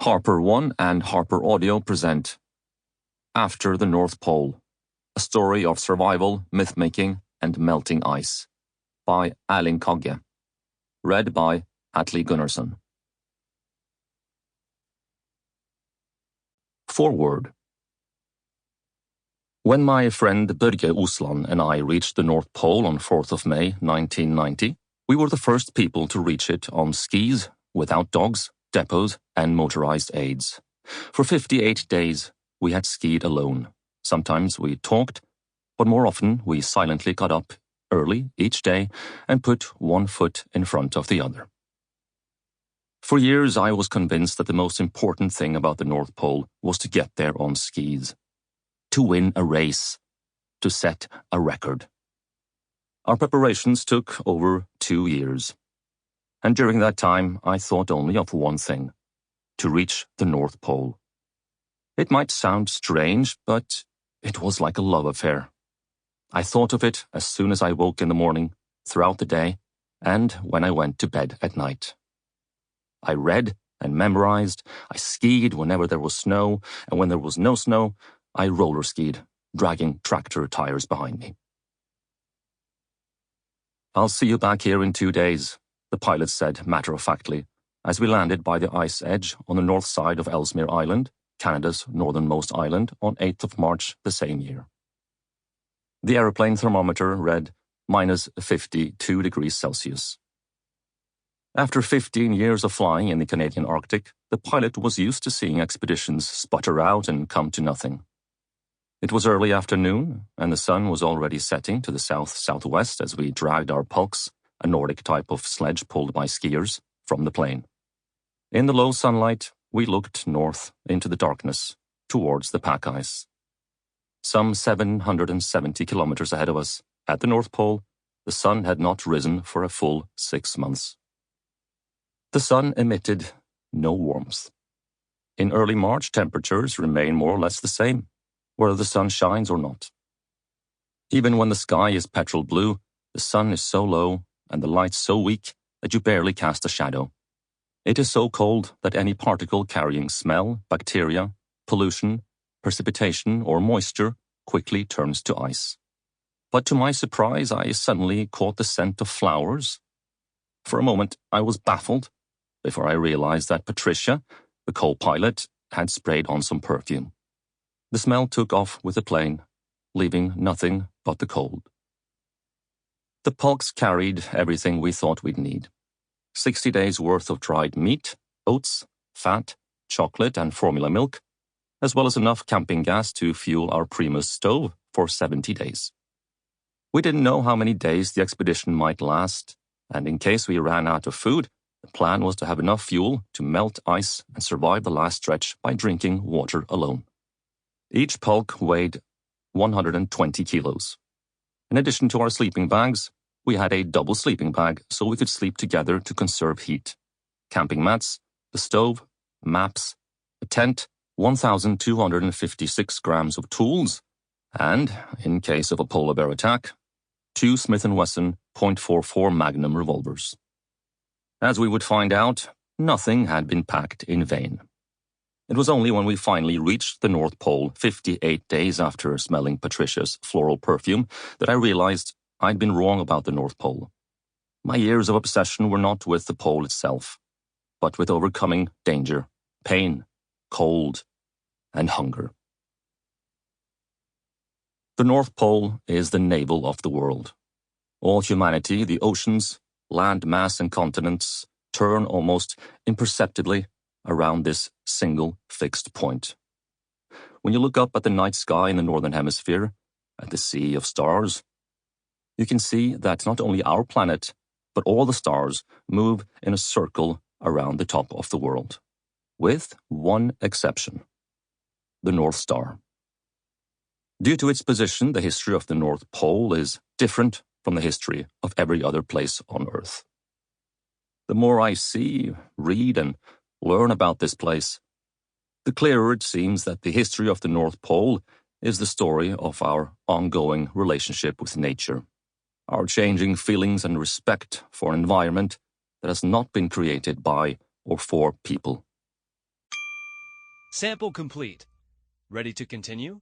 Harper One and HarperAudio present After the North Pole, a story of survival, myth-making, and melting ice, by Erling Kagge. Read by Atle Gunnarsson. Forward. When my friend Børge Osland and I reached the North Pole on 4th of May 1990, we were the first people to reach it on skis, without dogs, depots, and motorized aids. For 58 days, we had skied alone. Sometimes we talked, but more often we silently got up early each day and put one foot in front of the other. For years, I was convinced that the most important thing about the North Pole was to get there on skis, to win a race, to set a record. Our preparations took over 2 years. And during that time, I thought only of one thing: to reach the North Pole. It might sound strange, but it was like a love affair. I thought of it as soon as I woke in the morning, throughout the day, and when I went to bed at night. I read and memorized, I skied whenever there was snow, and when there was no snow, I roller skied, dragging tractor tires behind me. "I'll see you back here in 2 days," the pilot said matter-of-factly, as we landed by the ice edge on the north side of Ellesmere Island, Canada's northernmost island, on 8th of March the same year. The aeroplane thermometer read -52 degrees Celsius. After 15 years of flying in the Canadian Arctic, the pilot was used to seeing expeditions sputter out and come to nothing. It was early afternoon, and the sun was already setting to the south-southwest as we dragged our pulks, a Nordic type of sledge pulled by skiers, from the plane. In the low sunlight, we looked north into the darkness, towards the pack ice. Some 770 kilometers ahead of us, at the North Pole, the sun had not risen for a full 6 months. The sun emitted no warmth. In early March, temperatures remain more or less the same, whether the sun shines or not. Even when the sky is petrol blue, the sun is so low and the light so weak that you barely cast a shadow. It is so cold that any particle carrying smell, bacteria, pollution, precipitation, or moisture quickly turns to ice. But to my surprise, I suddenly caught the scent of flowers. For a moment, I was baffled before I realized that Patricia, the co-pilot, had sprayed on some perfume. The smell took off with the plane, leaving nothing but the cold. The pulks carried everything we thought we'd need: 60 days' worth of dried meat, oats, fat, chocolate, and formula milk, as well as enough camping gas to fuel our Primus stove for 70 days. We didn't know how many days the expedition might last, and in case we ran out of food, the plan was to have enough fuel to melt ice and survive the last stretch by drinking water alone. Each pulk weighed 120 kilos. In addition to our sleeping bags, we had a double sleeping bag so we could sleep together to conserve heat, camping mats, the stove, maps, a tent, 1,256 grams of tools, and, in case of a polar bear attack, 2 Smith & Wesson .44 Magnum revolvers. As we would find out, nothing had been packed in vain. It was only when we finally reached the North Pole 58 days after smelling Patricia's floral perfume that I realized I'd been wrong about the North Pole. My years of obsession were not with the pole itself, but with overcoming danger, pain, cold, and hunger. The North Pole is the navel of the world. All humanity, the oceans, land mass, and continents turn almost imperceptibly around this single fixed point. When you look up at the night sky in the northern hemisphere, at the sea of stars, you can see that not only our planet, but all the stars move in a circle around the top of the world, with one exception: the North Star. Due to its position, the history of the North Pole is different from the history of every other place on Earth. The more I see, read, and learn about this place, the clearer it seems that the history of the North Pole is the story of our ongoing relationship with nature, our changing feelings and respect for an environment that has not been created by or for people. Sample complete. Ready to continue?